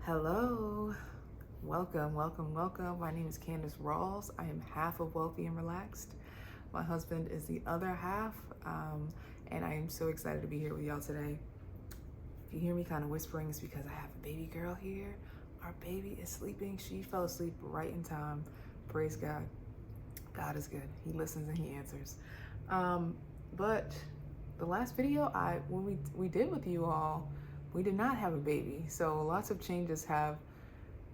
Hello, welcome. My name is Candace Rawls. I am half of Wealthy and Relaxed. My husband is the other half, and I am so excited to be here with y'all today. If you hear me kind of whispering, it's because I have a baby girl here. Our baby is sleeping. She fell asleep right in time. Praise God. God is good. He listens and he answers. But the last video when we did with you all, we did not have a baby. So lots of changes have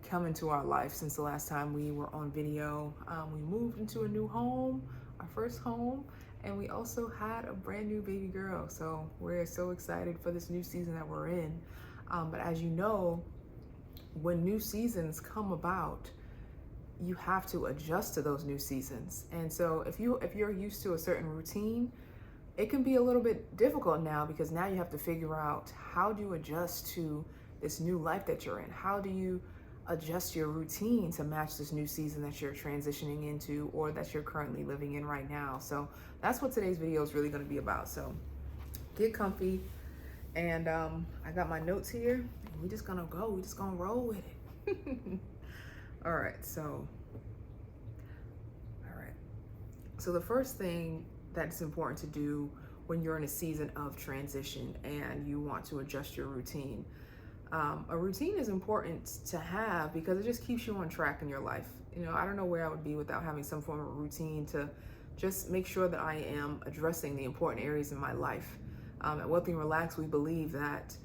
come into our life since the last time we were on video. We moved into a new home, our first home, and we also had a brand new baby girl. So we're so excited for this new season that we're in. But as you know, when new seasons come about, you have to adjust to those new seasons. And so if you're used to a certain routine, it can be a little bit difficult now, because now you have to figure out how do you adjust to this new life that you're in. How do you adjust your routine to match this new season that you're transitioning into, or that you're currently living in right now? So that's what today's video is really going to be about. So get comfy, and I got my notes here, and we're just gonna roll with it. All right, so the first thing that's important to do when you're in a season of transition and you want to adjust your routine. A routine is important to have because it just keeps you on track in your life. You know, I don't know where I would be without having some form of routine to just make sure that I am addressing the important areas in my life. At Wealthy and Relaxed, we believe that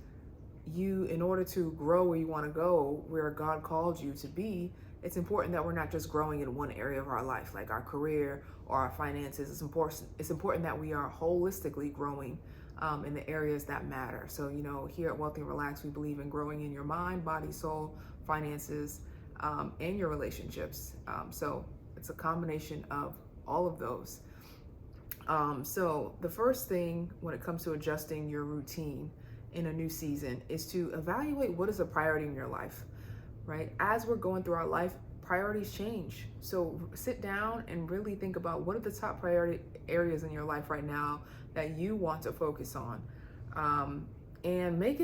in order to grow where you want to go, where God called you to be, it's important that we're not just growing in one area of our life, like our career or our finances. It's important that we are holistically growing in the areas that matter. So, you know, here at Wealthy and Relaxed, we believe in growing in your mind, body, soul, finances, and your relationships. So it's a combination of all of those. So the first thing when it comes to adjusting your routine in a new season is to evaluate what is a priority in your life, right? As we're going through our life, priorities change. So sit down and really think about what are the top priority areas in your life right now that you want to focus on, and make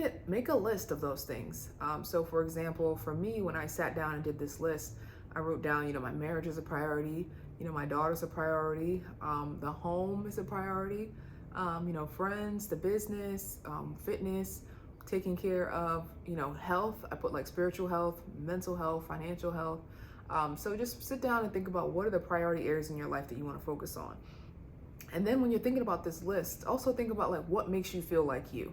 a list of those things. So for example, for me, when I sat down and did this list, I wrote down, my marriage is a priority, my daughter's a priority, the home is a priority, friends, the business, fitness, taking care of, health. I put like spiritual health, mental health, financial health. So just sit down and think about what are the priority areas in your life that you want to focus on. And then when you're thinking about this list, also think about like what makes you feel like you.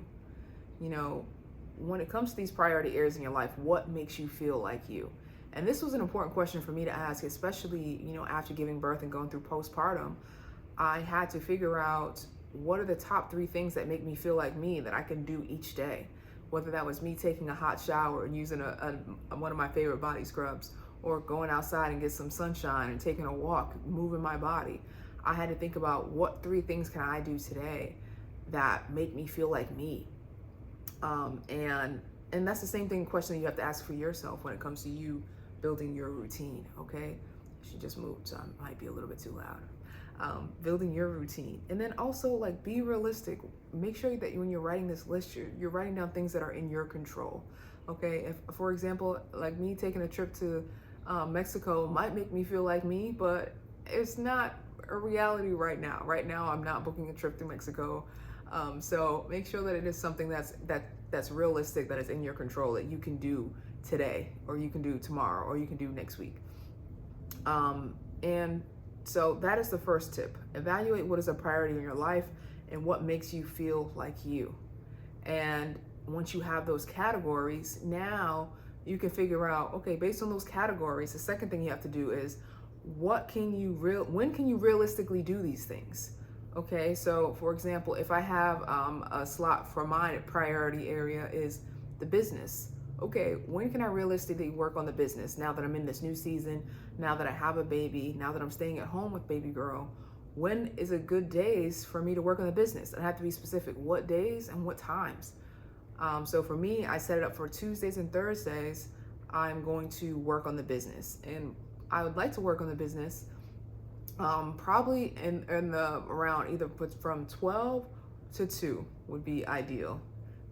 When it comes to these priority areas in your life, what makes you feel like you? And this was an important question for me to ask, especially, after giving birth and going through postpartum. I had to figure out what are the top 3 things that make me feel like me that I can do each day. Whether that was me taking a hot shower and using one of my favorite body scrubs, or going outside and get some sunshine and taking a walk, moving my body. I had to think about what 3 things can I do today that make me feel like me. And that's the same question you have to ask for yourself when it comes to you building your routine, okay? She just moved, so I might be a little bit too loud. Building your routine. And then also like be realistic. Make sure that when you're writing this list, you're writing down things that are in your control, okay? If, for example, like me taking a trip to Mexico might make me feel like me, but it's not a reality right now. Right now, I'm not booking a trip to Mexico. So make sure that it is something that's realistic, that is in your control, that you can do today, or you can do tomorrow, or you can do next week. And so that is the first tip. Evaluate what is a priority in your life and what makes you feel like you. And once you have those categories, now you can figure out, okay, based on those categories, the second thing you have to do is when can you realistically do these things? Okay, so for example, if I have a slot for my priority area is the business. Okay, when can I realistically work on the business now that I'm in this new season, now that I have a baby, now that I'm staying at home with baby girl? When is a good days for me to work on the business? And I have to be specific, what days and what times. So for me, I set it up for Tuesdays and Thursdays. I'm going to work on the business, and I would like to work on the business probably in the around either from 12 to 2 would be ideal.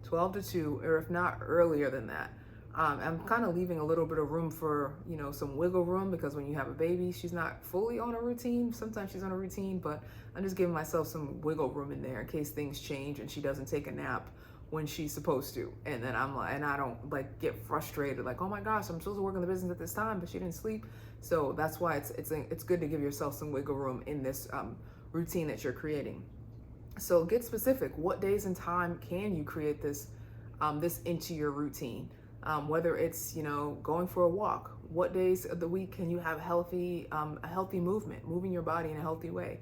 12 to 2, or if not earlier than that, I'm kind of leaving a little bit of room for, some wiggle room, because when you have a baby, she's not fully on a routine. Sometimes she's on a routine, but I'm just giving myself some wiggle room in there in case things change and she doesn't take a nap when she's supposed to. And then I'm like, and I don't like get frustrated, like, oh my gosh, I'm supposed to work in the business at this time, but she didn't sleep. So that's why it's good to give yourself some wiggle room in this routine that you're creating. So get specific. What days and time can you create this into your routine? Whether it's going for a walk. What days of the week can you have a healthy movement, moving your body in a healthy way?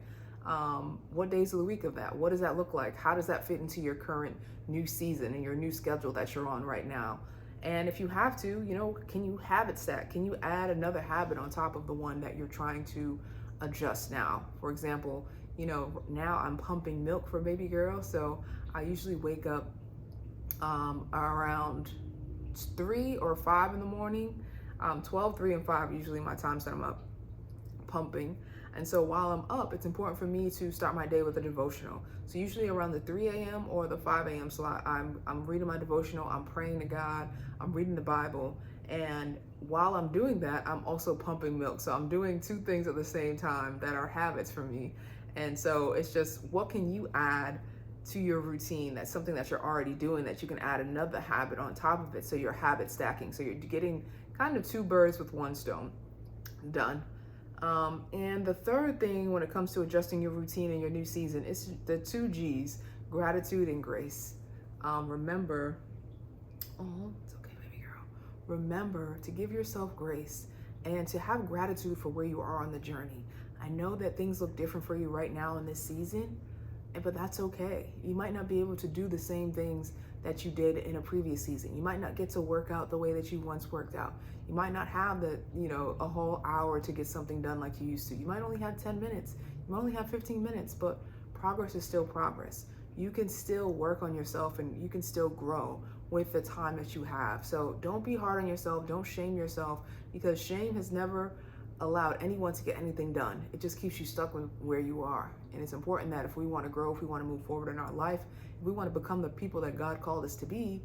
What days of the week of that? What does that look like? How does that fit into your current new season and your new schedule that you're on right now? And if you have to, can you habit stack? Can you add another habit on top of the one that you're trying to adjust now? For example, now I'm pumping milk for baby girl, so I usually wake up around 3 or 5 in the morning. 12, 3, and 5 usually my times that I'm up pumping. And so while I'm up, it's important for me to start my day with a devotional. So usually around the 3 a.m. or the 5 a.m. slot, I'm reading my devotional, I'm praying to God, I'm reading the Bible. And while I'm doing that, I'm also pumping milk. So I'm doing two things at the same time that are habits for me. And so it's just, what can you add to your routine? That's something that you're already doing that you can add another habit on top of it. So you're habit stacking. So you're getting kind of two birds with one stone done. And the third thing when it comes to adjusting your routine in your new season is the 2 G's, gratitude and grace. Remember, it's okay, baby girl. Remember to give yourself grace and to have gratitude for where you are on the journey. I know that things look different for you right now in this season, but that's okay. You might not be able to do the same things that you did in a previous season. You might not get to work out the way that you once worked out. You might not have a whole hour to get something done like you used to. You might only have 10 minutes. You might only have 15 minutes, but progress is still progress. You can still work on yourself and you can still grow with the time that you have. So don't be hard on yourself. Don't shame yourself, because shame has never allowed anyone to get anything done. It just keeps you stuck with where you are. And it's important that if we want to grow, if we want to move forward in our life, if we want to become the people that God called us to be,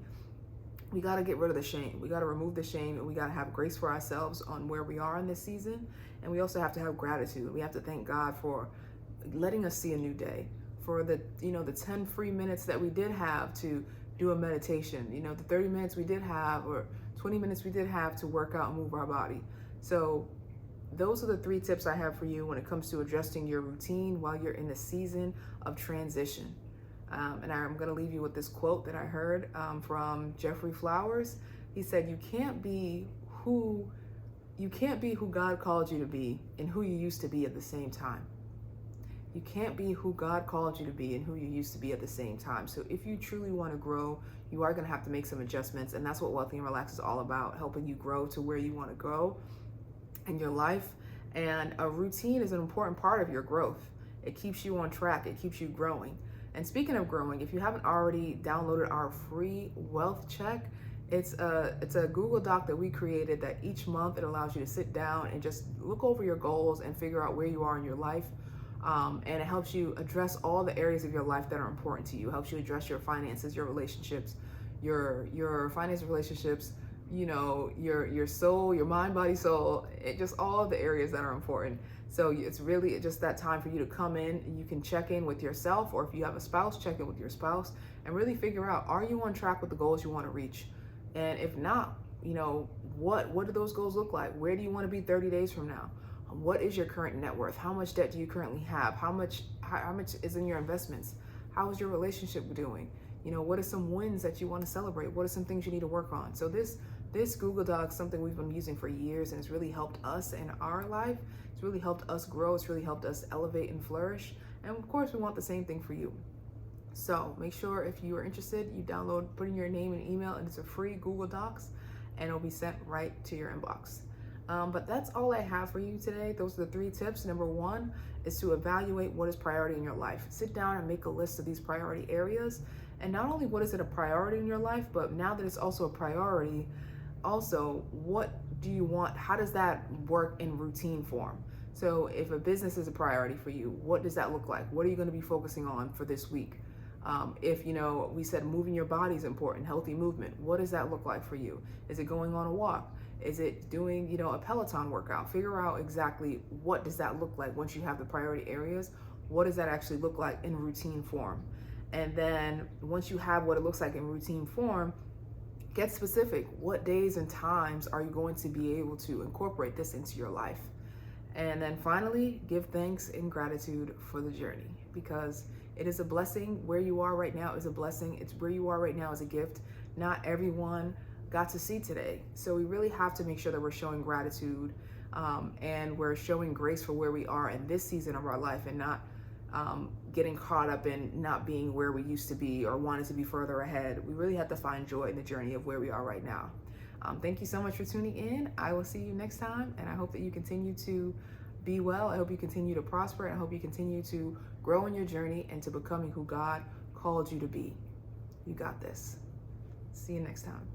we got to get rid of the shame. We got to remove the shame, and we got to have grace for ourselves on where we are in this season. And we also have to have gratitude. We have to thank God for letting us see a new day, for the 10 free minutes that we did have to do a meditation, the 30 minutes we did have, or 20 minutes we did have to work out and move our body. So those are the 3 tips I have for you when it comes to adjusting your routine while you're in the season of transition. And I'm going to leave you with this quote that I heard from Jeffrey Flowers. He said, you can't be who God called you to be and who you used to be at the same time. You can't be who God called you to be and who you used to be at the same time. So if you truly want to grow, you are going to have to make some adjustments. And that's what Wealthy and Relax is all about, helping you grow to where you want to go in your life. And a routine is an important part of your growth. It keeps you on track. It keeps you growing. And speaking of growing, if you haven't already downloaded our free wealth check, it's a Google Doc that we created that each month it allows you to sit down and just look over your goals and figure out where you are in your life. And it helps you address all the areas of your life that are important to you. It helps you address your finances, your relationships, your finance relationships, your soul, your mind, body, soul, just all the areas that are important. So it's really just that time for you to come in and you can check in with yourself, or if you have a spouse, check in with your spouse and really figure out, are you on track with the goals you want to reach? And if not, what do those goals look like? Where do you want to be 30 days from now? What is your current net worth? How much debt do you currently have? How much is in your investments? How is your relationship doing? What are some wins that you want to celebrate? What are some things you need to work on? So this Google Doc is something we've been using for years, and it's really helped us in our life. It's really helped us grow. It's really helped us elevate and flourish. And of course, we want the same thing for you. So make sure if you are interested, you download, put in your name and email, and it's a free Google Docs, and it'll be sent right to your inbox. But that's all I have for you today. Those are the 3 tips. Number 1 is to evaluate what is priority in your life. Sit down and make a list of these priority areas. And not only what is it a priority in your life, but now that it's also a priority, also, what do you want? How does that work in routine form? So if a business is a priority for you, what does that look like? What are you going to be focusing on for this week? If, we said moving your body is important, healthy movement, what does that look like for you? Is it going on a walk? Is it doing, a Peloton workout? Figure out exactly what does that look like once you have the priority areas. What does that actually look like in routine form? And then once you have what it looks like in routine form, get specific. What days and times are you going to be able to incorporate this into your life? And then finally, give thanks and gratitude for the journey, because it is a blessing. Where you are right now is a blessing. It's where you are right now is a gift. Not everyone got to see today. So we really have to make sure that we're showing gratitude, and we're showing grace for where we are in this season of our life, and not getting caught up in not being where we used to be or wanting to be further ahead. We really have to find joy in the journey of where we are right now. Thank you so much for tuning in. I will see you next time, and I hope that you continue to be well. I hope you continue to prosper, and I hope you continue to grow in your journey and to becoming who God called you to be. You got this. See you next time.